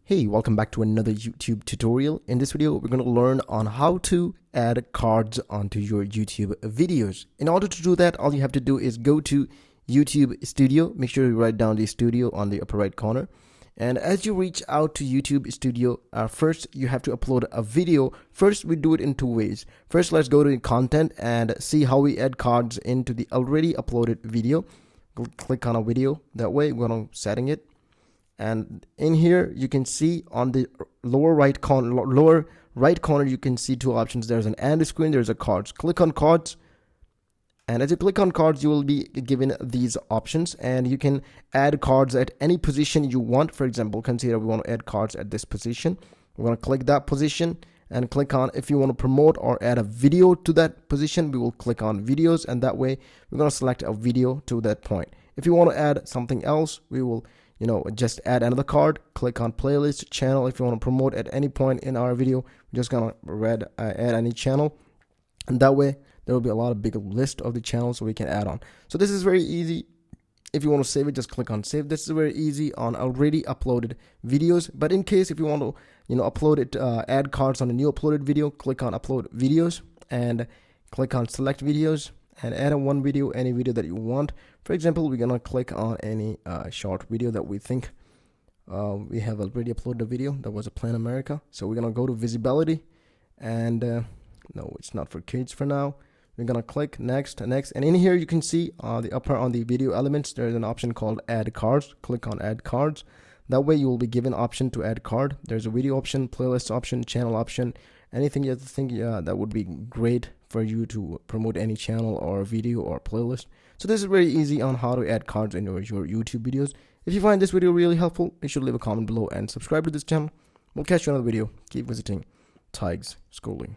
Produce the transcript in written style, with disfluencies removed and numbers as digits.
Hey, welcome back to another YouTube tutorial. In this video, we're going to learn on how to add cards onto your YouTube videos. In order to do that, all you have to do is go to YouTube Studio. Make sure you write down the studio on the upper right corner. And as you reach out to YouTube Studio, first you have to upload a video. First, we do it in two ways. First, let's go to the content and see how we add cards into the already uploaded video. Click on a video. That way, we're going to setting it. And in here you can see on the lower right corner you can see two options. There's an end screen, there's a cards. Click on cards, and as you click on cards you will be given these options, and you can add cards at any position you want. For example, consider we want to add cards at this position. We're going to click that position and click on, if you want to promote or add a video to that position, we will click on videos, and that way we're going to select a video to that point. If you want to add something else, we will just add another card. Click on playlist channel. If you want to promote at any point in our video, we're just gonna add any channel, and that way there will be a lot of big list of the channels we can add on. So this is very easy. If you want to save it, just click on save. This is very easy on already uploaded videos. But in case if you want to upload it, add cards on a new uploaded video, click on upload videos and click on select videos and add a one video, any video that you want. For example, we're gonna click on any short video that we think we have already uploaded a video. That was a Plan America. So we're gonna go to visibility, and no, it's not for kids for now. We're gonna click next, and in here you can see the upper on the video elements, there's an option called add cards. Click on add cards. That way you will be given option to add card. There's a video option, playlist option, channel option, anything you think that would be great for you to promote any channel or video or playlist. So this is very easy on how to add cards in your YouTube videos. If you find this video really helpful, make sure to leave a comment below and subscribe to this channel. We'll catch you on another video. Keep visiting Tigers Schooling.